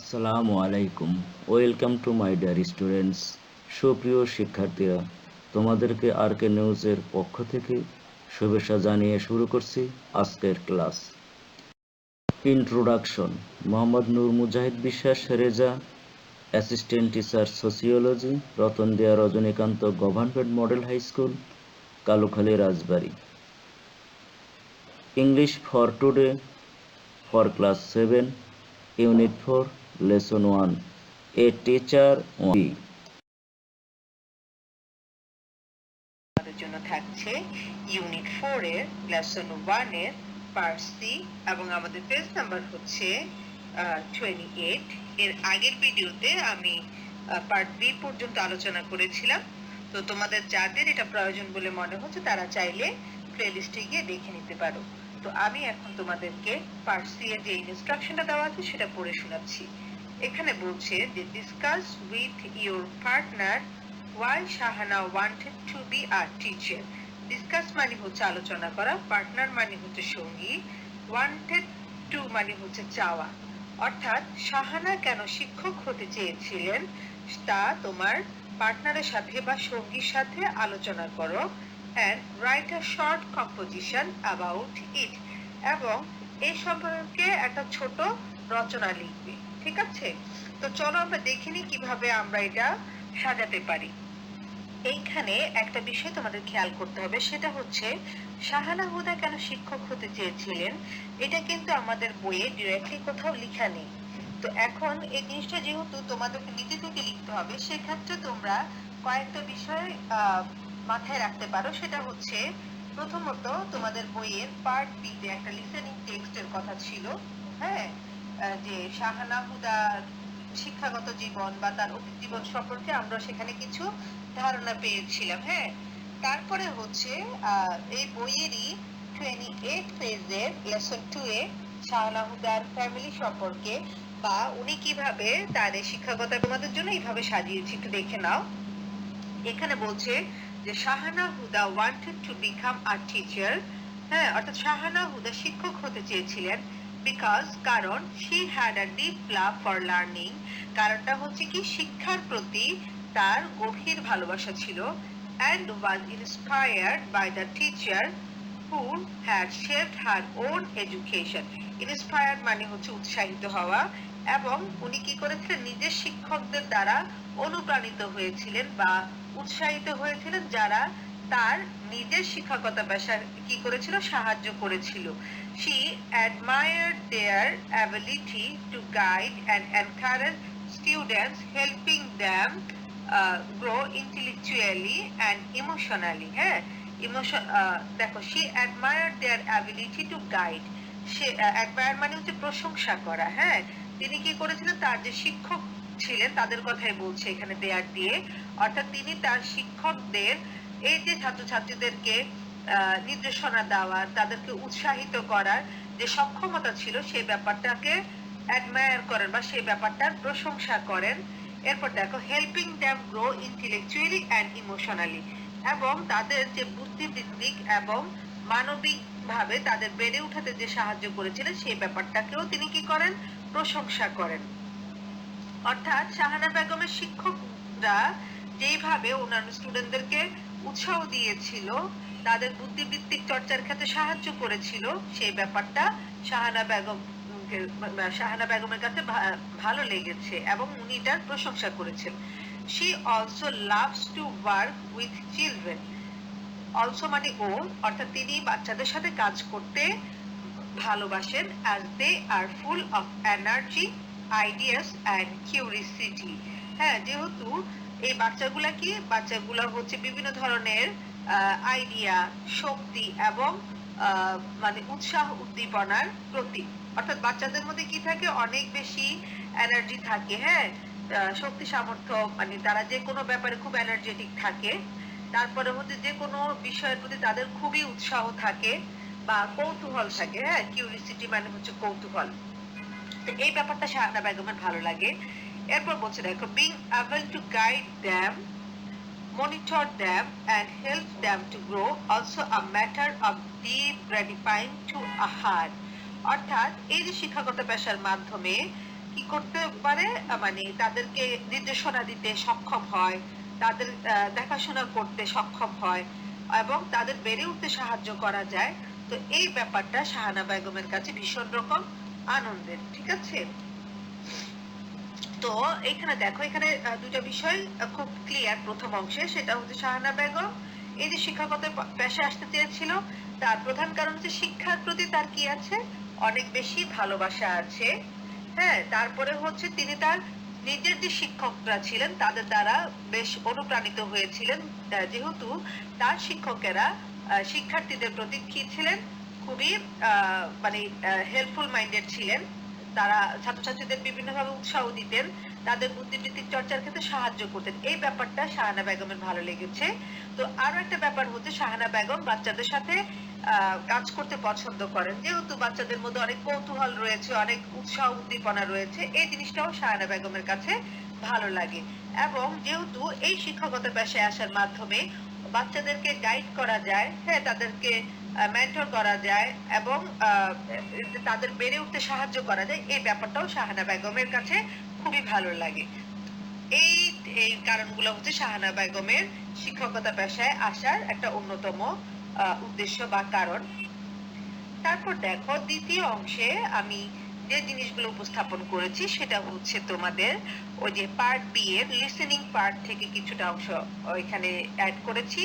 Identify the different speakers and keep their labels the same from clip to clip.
Speaker 1: আসসালামু আলাইকুম। Welcome to my dear students. সুপ্রিয় শিক্ষার্থীরা, তোমাদেরকে আরকে নিউজের পক্ষ থেকে শুভেচ্ছা জানিয়ে শুরু করছি আজকের class. Introduction. Mohammad Noor Mujahid Biswas Reza, assistant teacher sociology, Ratandia Rajanikanta government model high school, Kalukhali, Rajbari. English for today for class 7, unit 4, lesson 1, a teacher be।
Speaker 2: আমাদের জন্য থাকছে ইউনিট 4 এর লেসন 1 এর পার্ট সি এবং আমাদের পেজ নাম্বার হচ্ছে 28। এর আগের ভিডিওতে আমি পার্ট বি পর্যন্ত আলোচনা করেছিলাম। তো তোমাদের যাদের এটা প্রয়োজন বলে মনে হচ্ছে তারা চাইলে প্লেলিস্টে গিয়ে দেখে নিতে পারো। তো আমি এখন তোমাদেরকে পার্ট সি এর যে ইনস্ট্রাকশনটা দেওয়া আছে সেটা পড়ে শোনাচ্ছি। এখানে বলছে যে discuss with your partner why Shahana wanted to be a teacher। Discuss মানে হচ্ছে আলোচনা করা, পার্টনার মানে হচ্ছে সঙ্গী, ওয়ান্টেড টু মানে হচ্ছে চাওয়া। অর্থাৎ শাহানা কেন শিক্ষক হতে চেয়েছিলেন তা তোমার পার্টনারের সাথে বা সঙ্গীর সাথে আলোচনা করো। and write a short composition about it। এবং এই সম্পর্কে একটা ছোট রচনা লিখবে। ঠিক আছে, তো চলো আমরা দেখিনি কিভাবে আমরা এটা সাজাতে পারি। এইখানে একটা বিষয় তোমাদের খেয়াল করতে হবে, সেটা হচ্ছে শাহানা হুদা কেন শিক্ষক হতে চেয়েছিলেন এটা কিন্তু আমাদের বইয়ে ডিরেক্টলি কোথাও লেখা নেই। তো এখন এই জিনিসটা যেহেতু তোমাদেরকে নিজে থেকে লিখতে হবে, সেক্ষেত্রে তোমরা কয়েকটা বিষয় মাথায় রাখতে পারো। সেটা হচ্ছে প্রথমত তোমাদের বইয়ের পার্ট বি তে একটা লিসেনিং টেক্সটের কথা ছিল। হ্যাঁ, যে শাহানা হুদার শিক্ষাগত জীবন বা তার অতীত জীবন সম্পর্কে আমরা সেখানে কিছু ধারণা পেয়েছিলাম। হ্যাঁ, তারপরে হচ্ছে এই বইয়েরই 28 পেজের লেসন 2 এ শাহানা হুদার ফ্যামিলি সম্পর্কে বা উনি কিভাবে তার এই শিক্ষাগত তোমাদের জন্য এইভাবে সাজিয়েছি, একটু দেখে নাও। এখানে বলছে যে Shahana Huda wanted to become a teacher. হ্যাঁ, অর্থাৎ শাহানা হুদা শিক্ষক হতে চেয়েছিলেন বিকজ কারণ she had a deep love for learning. কারণটা হচ্ছে কি শিক্ষার প্রতি তার গভীর ভালোবাসা ছিল। and was inspired by the teacher who had shaped her own education। inspired মানে হচ্ছে উৎসাহিত হওয়া, এবং উনি কি করেছিলেন নিজের শিক্ষকদের দ্বারা অনুপ্রাণিত হয়েছিলেন বা উৎসাহিত হয়েছিলেন যারা তার নিজের শিক্ষকতা পেশা কি করেছিল, সাহায্য করেছিল। she admired their ability to guide and encourage students, helping them grow intellectually and emotionally। হ্যাঁ, দেখো she admired their ability to guide। Say admire মানে হচ্ছে প্রশংসা করা। হ্যাঁ, তিনি কি করেছিলেন তার যে শিক্ষক ছিলেন তাদের কথাই বলছে এখানে দেয়ার দিয়ে, অর্থাৎ তিনি তার শিক্ষকদের এই যে ছাত্রছাত্রীদেরকে নির্দেশনা দেওয়ার, তাদেরকে উৎসাহিত করার যে সক্ষমতা ছিল সেই ব্যাপারটাকে অ্যাডমায়ার করেন বা সেই ব্যাপারটার প্রশংসা করেন। এরপর দেখো helping them grow intellectually and emotionally, এবং তাদের যে বুদ্ধিবৃত্তিক এবং মানবিক ভাবে তাদের বেড়ে উঠাতে যে সাহায্য করেছিলেন সেই ব্যাপারটাকেও তিনি কি করেন, প্রশংসা করেন। অর্থাৎ শাহানা বেগমের শিক্ষকরা যেভাবে অন্যান্য স্টুডেন্টদেরকে উৎসাহ দিয়েছিল, তাদের বুদ্ধিবৃত্তিক চর্চার ক্ষেত্রে সাহায্য করেছিল, সেই ব্যাপারটা শাহানা বেগমের কাছে ভালো লেগেছে এবং উনি এটার প্রশংসা করেছেন। she also loves to work with children। also মানে ও, অর্থাৎ তিনি বাচ্চাদের সাথে কাজ করতে ভালোবাসেন as they are full of energy, ideas and curiosity। হ্যাঁ, যেহেতু এই বাচ্চাগুলা হচ্ছে বিভিন্ন ধরনের আইডিয়া, শক্তি এবং মানে উৎসাহ উদ্দীপনার প্রতীক। অর্থাৎ বাচ্চাদের মধ্যে কি থাকে, অনেক বেশি এনার্জি থাকে। হ্যাঁ, শক্তি সামর্থ্য, মানে তারা যে কোনো ব্যাপারে খুব এনার্জেটিক থাকে। তারপরে হচ্ছে যে কোনো বিষয়ের প্রতি তাদের খুবই উৎসাহ থাকে বা কৌতূহল থাকে। হ্যাঁ, কিউরিসিটি মানে হচ্ছে কৌতূহল। তো এই ব্যাপারটা শাহানা বেগমের ভালো লাগে। এরপর বলছে দেখো being able to guide them, monitor them and help them to grow also a matter of deep gratifying to a heart। অর্থাৎ এই যে শিক্ষাগত পেশার মাধ্যমে কি করতে পারে, মানে তাদেরকে নির্দেশনা দিতে সক্ষম হয়, তাদের দেখাশোনা করতে সক্ষম হয় এবং তাদের বেড়ে উঠতে সাহায্য করা যায়। তো এই ব্যাপারটা শাহানা বেগমের কাছে ভীষণ রকম আনন্দের। ঠিক আছে, তো এখানে দেখো, এখানে দুটো বিষয় খুব ক্লিয়ার। প্রথম অংশে সেটা হচ্ছে শাহানা বেগম এই যে শিক্ষকতার পেশায় আসতে চেয়েছিল, তার প্রধান কারণ হচ্ছে শিক্ষার প্রতি তার কি আছে, অনেক বেশি ভালোবাসা আছে। হ্যাঁ, তারপরে হচ্ছে তিনি তার নিজের যে শিক্ষকরা ছিলেন তাদের দ্বারা বেশ অনুপ্রাণিত হয়েছিলেন, যেহেতু তার শিক্ষকেরা শিক্ষার্থীদের প্রতি কি ছিলেন, খুবই মানে হেল্পফুল মাইন্ডেড ছিলেন। তারা ছাত্রছাত্রীদের বিভিন্নভাবে উৎসাহ দিতেন, তাদের বুদ্ধিবৃত্তিক চর্চার ক্ষেত্রে সাহায্য করতেন। এই ব্যাপারটা শাহানা বেগমের ভালো লেগেছে। তো আরো একটা ব্যাপার হচ্ছে শাহানা বেগম বাচ্চাদের সাথে কাজ করতে পছন্দ করেন, যেহেতু বাচ্চাদের মধ্যে অনেক কৌতূহল রয়েছে, অনেক উৎসাহ উদ্দীপনা রয়েছে, এই জিনিসটাও শাহানা বেগমের কাছে ভালো লাগে। এবং যেহেতু এই শিক্ষকতা পেশায় আসার মাধ্যমে বাচ্চাদেরকে গাইড করা যায়, হ্যাঁ, তাদেরকে মেন্টর করা যায় এবং তাদের বেড়ে উঠতে সাহায্য করা যায়, এই ব্যাপারটাও শাহানা বেগমের কাছে খুবই ভালো লাগে। এই এই কারণগুলো হচ্ছে শাহানা বেগমের শিক্ষকতা পেশায় আসার একটা অন্যতম উদ্দেশ্য বা কারণ। তারপর দেখো, দ্বিতীয় অংশে আমি যে জিনিসগুলো উপস্থাপন করেছি সেটা হচ্ছে তোমাদের ওই যে পার্ট বি এর লিসেনিং পার্ট থেকে কিছুটা অংশ এখানে অ্যাড করেছি,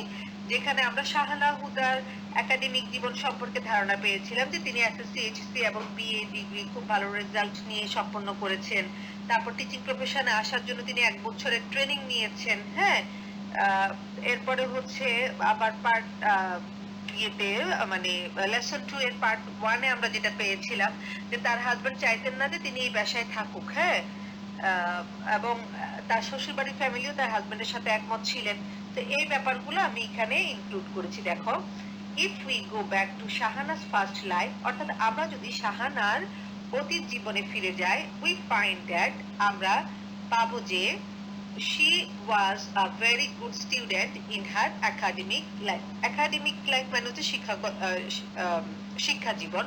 Speaker 2: যেখানে আমরা শাহানা হুদার একাডেমিক জীবন সম্পর্কে ধারণা পেয়েছিলাম যে তিনি এসএসসি, এইচএসসি এবং বিএ ডিগ্রি খুব ভালো রেজাল্ট নিয়ে সম্পন্ন করেছেন। তারপর টিচিং প্রফেশনে আসার জন্য তিনি 1 বছরের ট্রেনিং নিয়েছেন। হ্যাঁ, এরপরে হচ্ছে আবার পার্ট ইয়েতে, মানে লেসন 2 এর পার্ট 1 এ আমরা যেটা পেয়েছিলাম যে তার হাজবেন্ড চাইতেন না যে তিনি এই পেশায় থাকুক। হ্যাঁ, এবং তার শ্বশুরবাড়ির ফ্যামিলিও তার হাজবেন্ডের সাথে একমত ছিলেন। তো এই ব্যাপারগুলো আমি এখানে ইনক্লুড করেছি। দেখো, if we go back to Shahana's first life, অর্থাৎ আমরা যদি শাহানার অতীত জীবনে ফিরে যাই, উই ফাইন্ড দ্যাট, আমরা পাবো যে she was a very good student in her academic life. Academic life মানে হচ্ছে শিক্ষা জীবন।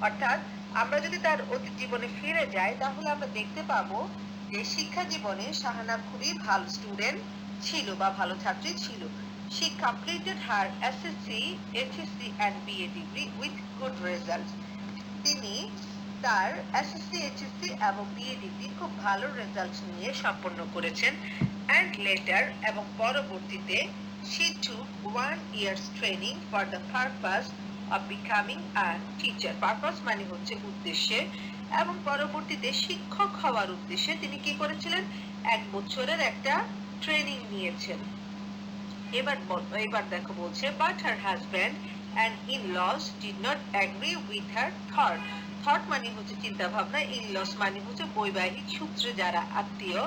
Speaker 2: অর্থাৎ আমরা যদি তার অতীত জীবনে ফিরে যাই তাহলে আমরা দেখতে পাবো যে শিক্ষা জীবনে শাহানা খুবই ভালো স্টুডেন্ট ছিল বা ভালো ছাত্রী ছিল। She completed her SSC, HSC and BA degree with good results. তিনি তার এসএসসি, এইচএসসি এবং বিএ ডিগ্রি খুব ভালো রেজাল্ট নিয়ে সম্পন্ন করেছেন। and later, এবং পরবর্তীতে, she took 1 year's training for the purpose of becoming a teacher. purpose মানে হচ্ছে উদ্দেশ্যে, এবং পরবর্তীতে শিক্ষক হওয়ার উদ্দেশ্যে তিনি কি করেছিলেন, 1 বছরের একটা ট্রেনিং নিয়েছেন। এবার দেখো বলছে, but her husband and in-laws did not agree with her thought. Thought মানে হচ্ছে চিন্তা ভাবনা, ইনলস মানে হচ্ছে বৈবাহিক সূত্রে যারা আত্মীয়।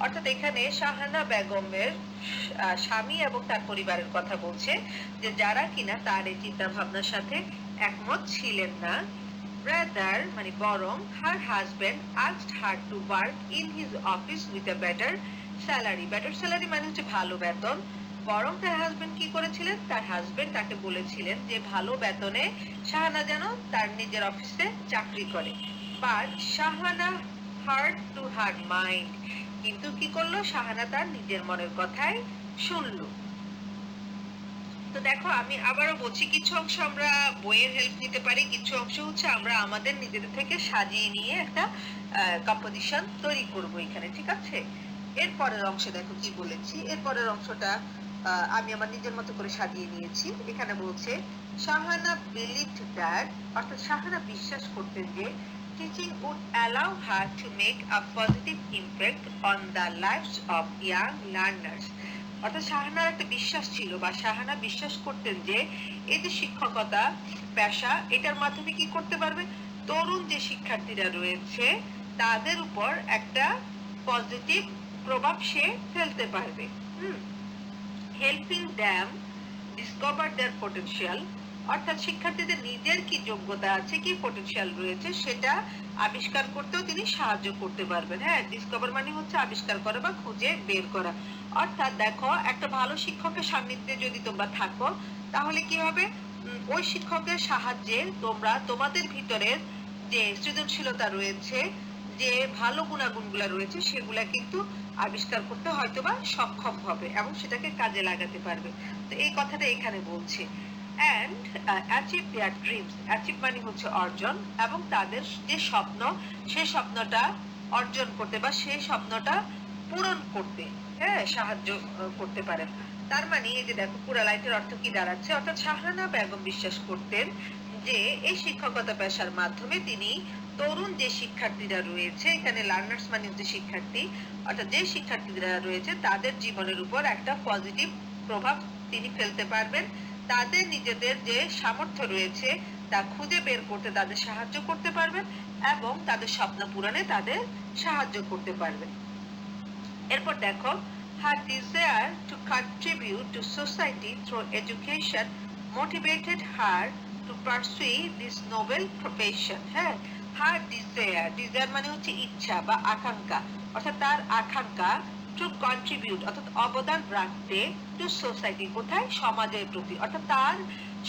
Speaker 2: অর্থাৎ এখানে শাহানা বেগমের স্বামী এবং তার পরিবারের কথা বলছে, যে যারা কিনা তার এই চিন্তা ভাবনার সাথে একমত ছিলেন না। rather মানে বরং, her husband asked her to work in his office with a better salary. better salary মানে হচ্ছে ভালো বেতন। বরং তার হাজবেন্ড কি করেছিলেন, তার হাজবেন্ড তাকে বলেছিলেন যে ভালো বেতনে শাহানা যেন তার নিজের অফিসে চাকরি করে। But Shahana hard to her mind, কিন্তু কি করলো, শাহানা তার নিজের মনের কথাই শুনলো। তো দেখো, আমি আবারও বলছি, কিছু অংশ আমরা বইয়ের হেল্প নিতে পারি, কিছু অংশ হচ্ছে আমরা আমাদের নিজেদের থেকে সাজিয়ে নিয়ে একটা কম্পোজিশন তৈরি করব এখানে। ঠিক আছে, এরপরের অংশে দেখো কি বলেছি। এরপরের অংশটা আমি আমার নিজের মতো করে সাজিয়ে নিয়েছি। এখানে বলছে, শাহানা বিলিভড দ্যাট, অর্থাৎ শাহানা বিশ্বাস করতেন যে teaching would allow her to make a positive impact on the lives of young learners. অর্থাৎ শাহানার একটা বিশ্বাস ছিল, বা শাহানা বিশ্বাস করতেন যে এই যে শিক্ষকতা পেশা, এটার মাধ্যমে কি করতে পারবে, তরুণ যে শিক্ষার্থীরা রয়েছে তাদের উপর একটা পজিটিভ প্রভাব সে ফেলতে পারবে। হেল্পিং দ্যাম ডিসকভার দেয়ার পটেনশিয়াল, অর্থাৎ শিক্ষার্থীদের নিজের কি যোগ্যতা আছে, কি পটেনশিয়াল রয়েছে সেটা আবিষ্কার করতেও তিনি সাহায্য করতে পারবেন। হ্যাঁ, ডিসকভার মানে হচ্ছে আবিষ্কার করা বা খুঁজে বের করা। অর্থাৎ দেখো, একটা ভালো শিক্ষকের সান্নিধ্যে যদি তোমরা থাকো তাহলে কি হবে, ওই শিক্ষকের সাহায্যে তোমরা তোমাদের ভিতরের যে সৃজনশীলতা রয়েছে, যে ভালো গুণাগুণগুলো রয়েছে সেগুলা কিন্তু আবিষ্কার করতে হয়তোবা সক্ষম হবে এবং সেটাকে কাজে লাগাতে পারবে। তো এই কথাটা এখানে বলছে। and achieve their dreams, achieve মানে হচ্ছে অর্জন, এবং তাদের যে স্বপ্ন সেই স্বপ্নটা অর্জন করতে বা সেই স্বপ্নটা পূরণ করতে সাহায্য করতে পারেন। তার মানে এই যে দেখো পুরা লাইনের অর্থ কি দাঁড়াচ্ছে, অর্থাৎ শাহানা বেগম বিশ্বাস করতেন যে এই শিক্ষকতা পেশার মাধ্যমে তিনি তরুণ যে শিক্ষার্থীরা রয়েছে, এখানে লার্নার্স মানে হচ্ছে শিক্ষার্থী, অর্থাৎ যে শিক্ষার্থীরা রয়েছে তাদের জীবনের উপর একটা পজিটিভ প্রভাব তিনি ফেলতে পারবেন, তাদের নিজেদের যে সামর্থ্য রয়েছে তা খুঁজে বের করতে তাদের সাহায্য করতে পারবেন এবং তাদের স্বপ্ন পূরণে তাদের সাহায্য করতে পারবেন। এরপর দেখো, her desire to contribute to society through education motivated her to pursue this noble profession. হ্যাঁ, her desire মানে হচ্ছে ইচ্ছা বা আকাঙ্ক্ষা, অর্থাৎ তার আকাঙ্ক্ষা টু কন্ট্রিবিউট অর্থাৎ অবদান রাখতে, টু সোসাইটি কোথায়, সমাজের প্রতি, অর্থাৎ তার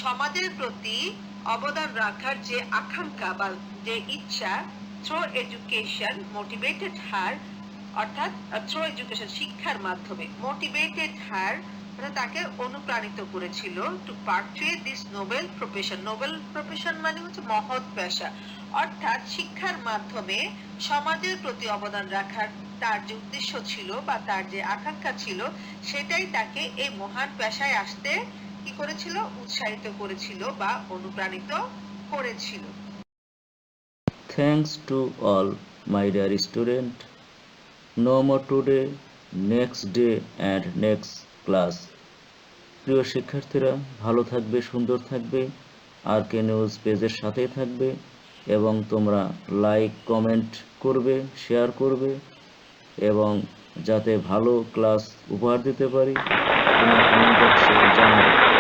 Speaker 2: সমাজের প্রতি অবদান রাখার যে আকাঙ্ক্ষা বা যে ইচ্ছা, থ্রু এডুকেশন মোটিভেটেড হার, অর্থাৎ থ্রু এডুকেশন শিক্ষার মাধ্যমে, মোটিভেটেড হার তাকে অনুপ্রাণিত করেছিল to pursue this noble profession. Noble profession মানে হচ্ছে মহৎ পেশা, অর্থাৎ শিক্ষার মাধ্যমে সমাজের প্রতি অবদান রাখার তার যে উদ্দেশ্য ছিল বা তার যে আকাঙ্ক্ষা ছিল সেটাই তাকে এই মহান পেশায় আসতে কি করেছিল, উৎসাহিত করেছিল বা অনুপ্রাণিত করেছিল।
Speaker 1: Thanks to all my dear student. No more today, next day and next class. প্রিয় শিক্ষার্থীরা, ভালো থাকবে, সুন্দর থাকবে, আর কে নিউজ পেজের সাথেই থাকবে এবং তোমরা লাইক কমেন্ট করবে, শেয়ার করবে এবং যাতে ভালো ক্লাস উপহার দিতে পারি তোমরা কমেন্ট বক্সে জানাবে।